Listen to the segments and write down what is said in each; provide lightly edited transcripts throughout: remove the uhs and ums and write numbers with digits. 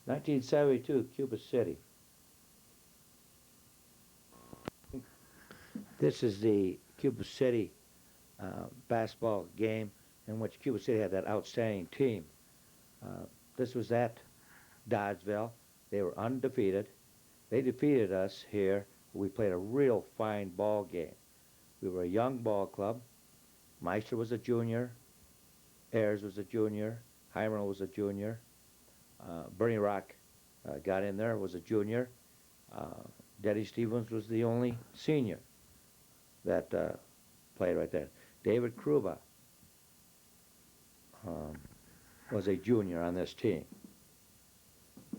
1972, Cuba City. This is the Cuba City basketball game in which Cuba City had that outstanding team. Uh, this was at Dodgeville. They were undefeated. They defeated us here. We played a real fine ball game. We were a young ball club. Meister was a junior. Ayers was a junior. Heimerl was a junior. Bernie Rock got in there, was a junior. Uh, Denny Stevens was the only senior that played right there. David Cuba um, was a junior on this team.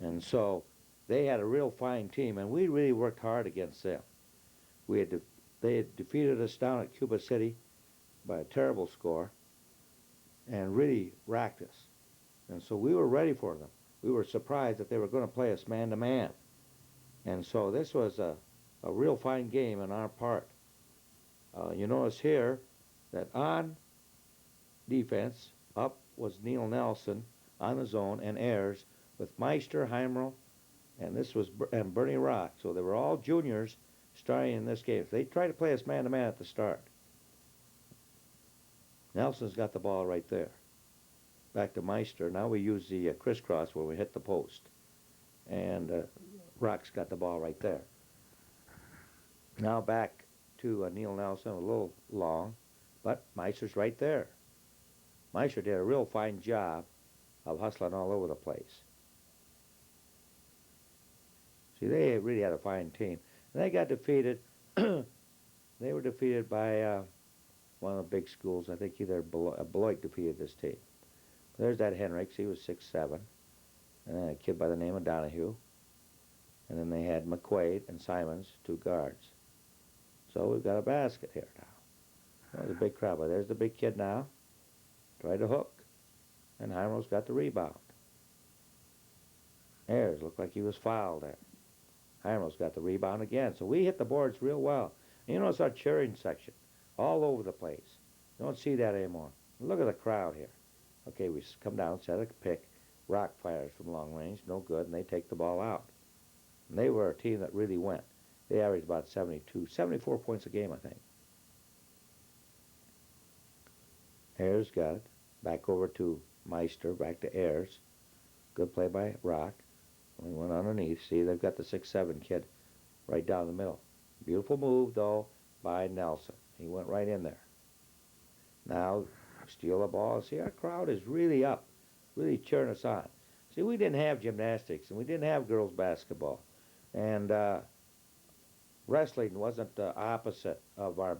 And so they had a real fine team, and we really worked hard against them. They had defeated us down at Cuba City by a terrible score and really racked us. And so we were ready for them. We were surprised that they were going to play us man-to-man. And so this was a real fine game on our part. You notice here that on defense, up was Neil Nelson on the zone and Ayers with Meister, Heimerl, and this was and Bernie Rock. So they were all juniors starting in this game. They tried to play us man-to-man at the start. Nelson's got the ball right there. Back to Meister. Now we use the crisscross where we hit the post. And Rock's got the ball right there. Now back to Neil Nelson, a little long, but Meister's right there. Meister did a real fine job of hustling all over the place. See, they really had a fine team. And they got defeated. They were defeated by one of the big schools. I think either Beloit defeated this team. There's that Henricks. He was 6'7". And then a kid by the name of Donahue. And then they had McQuaid and Simons, two guards. So we've got a basket here now. There's a big crowd, but there's the big kid now. Tried to hook. And Heimerl's got the rebound. Ayers looked like he was fouled there. Heimerl's got the rebound again. So we hit the boards real well. And you notice our cheering section all over the place. You don't see that anymore. Look at the crowd here. Okay, we come down, set a pick. Rock fires from long range, no good, and they take the ball out. And they were a team that really went. They averaged about 74 points a game, I think. Ayers got it. Back over to Meister, back to Ayers. Good play by Rock. We went underneath. See, they've got the 6'7" kid right down the middle. Beautiful move, though, by Nelson. He went right in there. Now, steal the ball. See, our crowd is really up, really cheering us on. See, we didn't have gymnastics, and we didn't have girls' basketball. And wrestling wasn't the opposite of our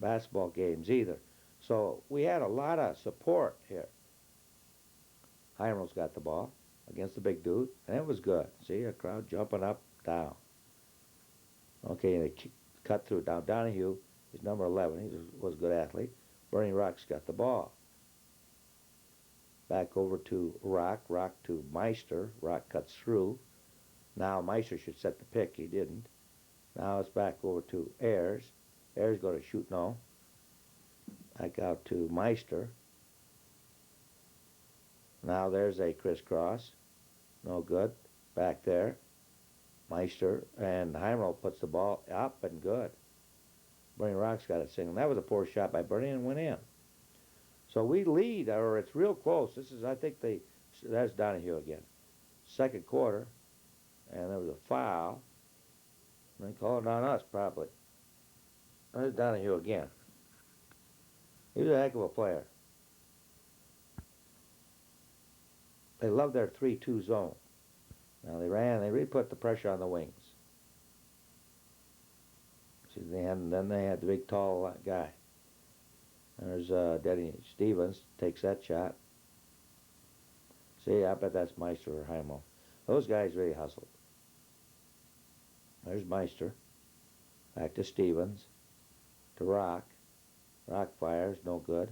basketball games either. So we had a lot of support here. Heimerl's got the ball against the big dude, and it was good. See, a crowd jumping up, down. Okay, and they cut through. Now Donahue is number 11. He was a good athlete. Bernie Rock's got the ball. Back over to Rock. Rock to Meister. Rock cuts through. Now Meister should set the pick. He didn't. Now it's back over to Ayers. Ayers going to shoot no. Back out to Meister. Now there's a crisscross. No good. Back there. Meister and Heimerl puts the ball up and good. Bernie Rock's got it single. That was a poor shot by Bernie and went in. So we lead, or it's real close. This is, I think that's Donahue again. Second quarter, and there was a foul. They called it on us probably. There's Donahue again. He was a heck of a player. They love their 3-2 zone. Now they really put the pressure on the wings. See, then they had the big tall guy. There's Denny Stevens, takes that shot. See, I bet that's Meister or Heimerl. Those guys really hustled. There's Meister. Back to Stevens. To Rock. Rock fires, no good.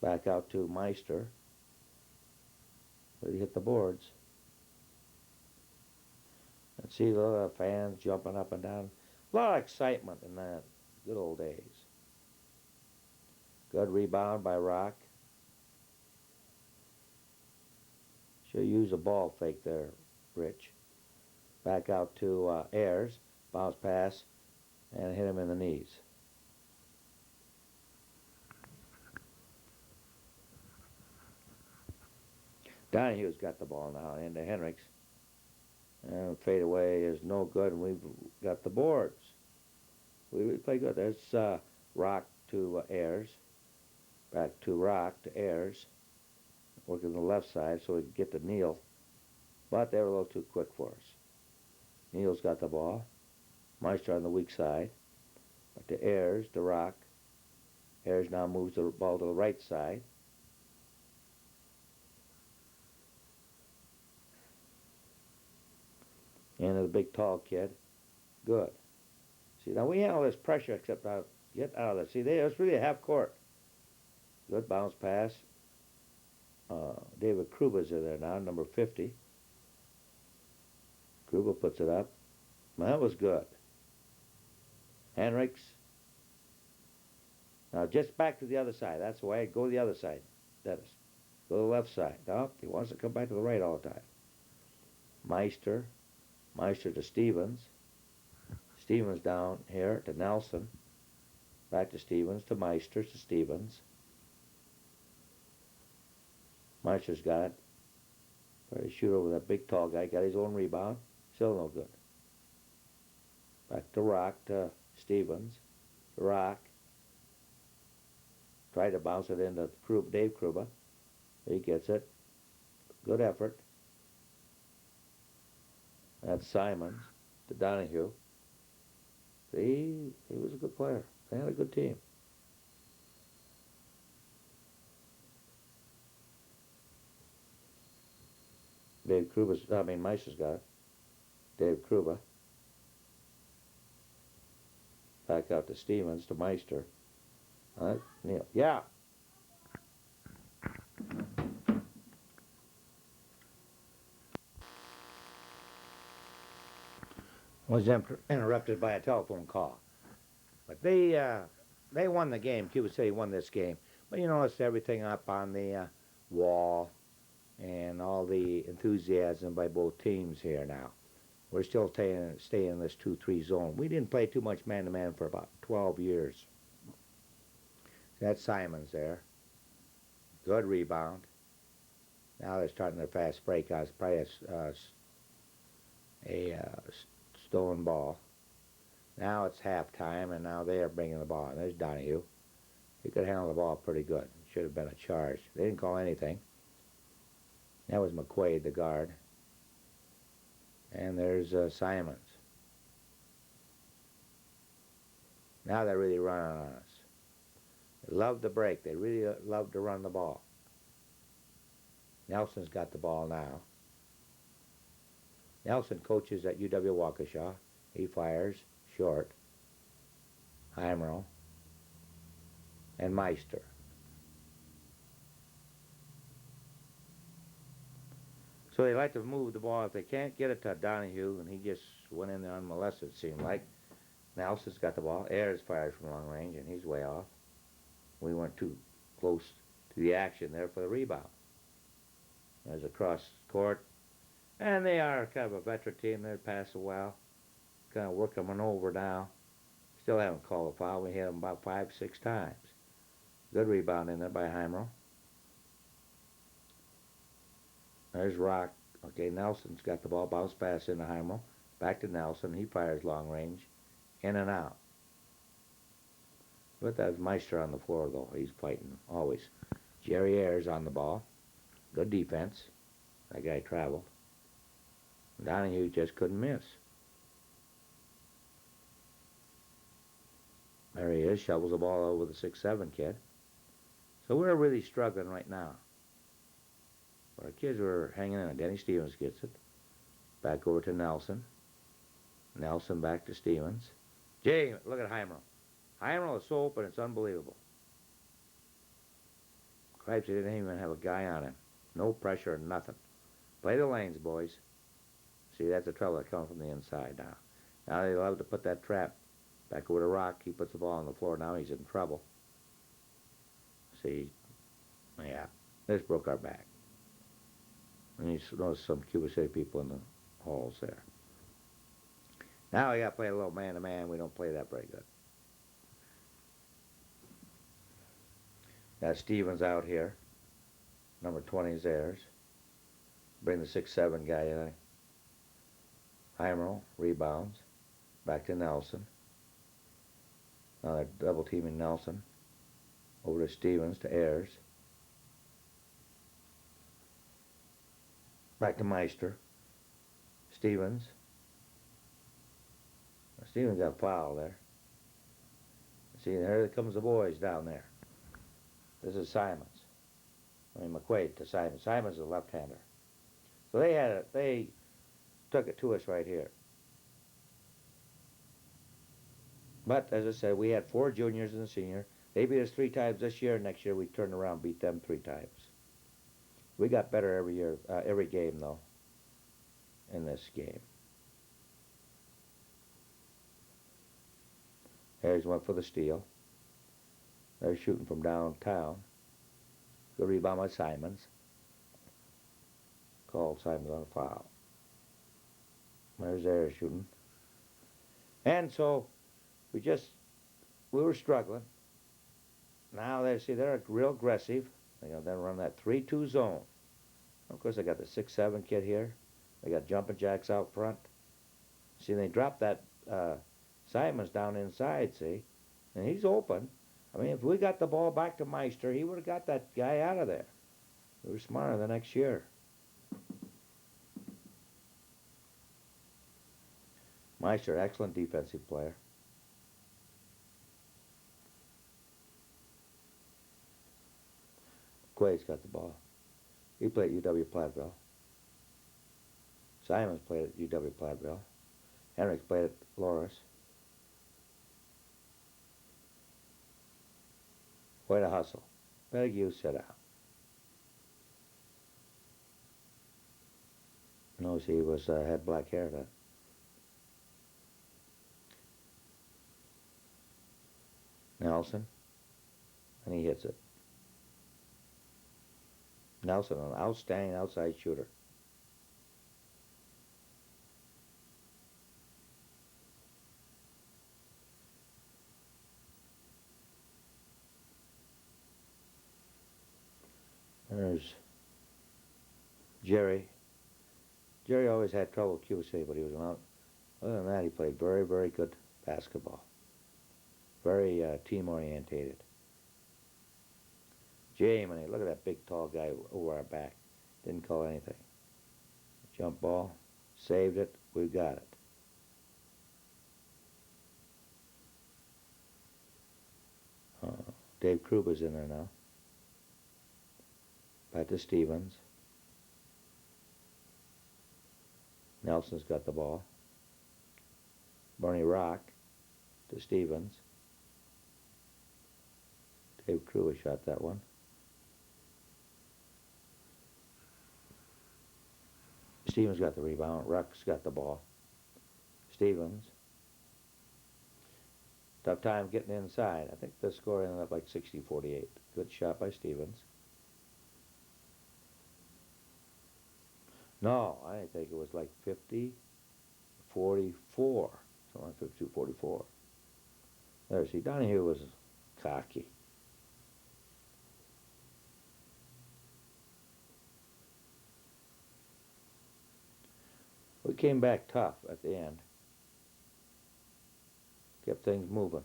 Back out to Meister. Really hit the boards. And see the fans jumping up and down. A lot of excitement in that good old days. Good rebound by Rock. to use a ball fake there, Rich. Back out to Ayers, bounce pass, and hit him in the knees. Donahue's got the ball now into Hendricks. And fade away is no good, and we've got the boards. We play good. There's Rock to Ayers. Back to Rock to Ayers. Working the left side so we can get to Neal. But they were a little too quick for us. Neal's got the ball. Meister on the weak side. Back to Ayers, to Rock. Ayers now moves the ball to the right side. Into the big tall kid. Good. See, now we handle this pressure except get out of there. See, it's really a half court. Good bounce pass. David Kruba's in there now, number 50. Kruba puts it up. Well, that was good. Hendricks. Now just back to the other side. That's the way. Go to the other side, Dennis. Go to the left side. No, he wants to come back to the right all the time. Meister. Meister to Stevens. Stevens down here to Nelson. Back to Stevens, to Meister, to Stevens. Meister's got it. Try to shoot over that big tall guy. Got his own rebound. Still no good. Back to Rock, to Stevens. Rock. Tried to bounce it into Dave Kruba. He gets it. Good effort. That's Simons to Donahue. See, he was a good player. They had a good team. Meister's got it. Dave Kruba. Back out to Stevens, to Meister. Neal. Yeah. Was interrupted by a telephone call. But they won the game. Cuba City won this game. But you notice everything up on the wall and all the enthusiasm by both teams here now. We're still staying in this 2-3 zone. We didn't play too much man-to-man for about 12 years. That's Simons there. Good rebound. Now they're starting their fast break. It's probably a stolen ball. Now it's halftime, and now they are bringing the ball. And there's Donahue. He could handle the ball pretty good. Should have been a charge. They didn't call anything. That was McQuaid, the guard. And there's Simons. Now they're really running on us. They love the break. They really love to run the ball. Nelson's got the ball now. Nelson coaches at UW Waukesha. He fires short. Heimro and Meister. So they like to move the ball. If they can't get it to Donahue, and he just went in there unmolested, it seemed like. Nelson's got the ball. Ayers fires from long range, and he's way off. We weren't too close to the action there for the rebound. There's a cross court. And they are kind of a veteran team. They're passed a while. Kind of working them over now. Still haven't called a foul. We hit them about 5-6 times. Good rebound in there by Heimro. There's Rock. Okay, Nelson's got the ball. Bounce pass into Heimro. Back to Nelson. He fires long range. In and out. But that's Meister on the floor, though. He's fighting always. Jerry Ayers on the ball. Good defense. That guy traveled. Donahue just couldn't miss. There he is. Shovels the ball over the 6'7" kid. So we're really struggling right now. But our kids were hanging in. Denny Stevens gets it. Back over to Nelson. Nelson back to Stevens. Jay, look at Heimro. Heimro is so open, it's unbelievable. Cripes, he didn't even have a guy on him. No pressure, nothing. Play the lanes, boys. See, that's the trouble that comes from the inside now. Now they love to put that trap back over to Rock. He puts the ball on the floor. Now he's in trouble. See, yeah, this broke our back. And you notice some Cuba City people in the halls there. Now we got to play a little man-to-man. We don't play that very good. Got Stevens out here. Number 20 is theirs. Bring the 6'7" guy in. Heimerl rebounds. Back to Nelson. Now they're double teaming Nelson. Over to Stevens to Ayers. Back to Meister. Stevens. Stevens got a foul there. See, there comes the boys down there. This is Simons. McQuaid to Simons. Simons is a left-hander. So they took it to us right here. But, as I said, we had 4 juniors and a senior. They beat us 3 times this year. Next year we turned around and beat them 3 times. We got better every year, every game, though, in this game. Harris went for the steal. They're shooting from downtown. Good rebound by Simons. Called Simons on a foul. There's Ayers shooting. And so we were struggling. Now they're real aggressive. They're run that 3-2 zone. Of course, they got the 6'7" kid here. They got jumping jacks out front. See, they dropped that Simons down inside, see? And he's open. I mean, if we got the ball back to Meister, he would have got that guy out of there. We were smarter the next year. Meister, excellent defensive player. Quay's got the ball. He played at UW-Platteville. Simons played at UW-Platteville. Henricks played at Loris. Way to hustle. Pettigrew sit out. Knows he had black hair then. Nelson. And he hits it. Nelson, an outstanding outside shooter. There's Jerry. Jerry always had trouble with Cuba City, but he was out. Other than that, he played very, very good basketball. Very team-orientated. Jamie, look at that big, tall guy over our back. Didn't call anything. Jump ball. Saved it. We got it. Dave Kruba's in there now. Back to Stevens. Nelson's got the ball. Bernie Rock to Stevens. Dave Kruba shot that one. Stevens got the rebound. Rock's got the ball. Stevens. Tough time getting inside. I think the score ended up like 60-48. Good shot by Stevens. No, I think it was like 50-44. Something like 52-44. There, see, Donahue was cocky. We came back tough at the end. Kept things moving.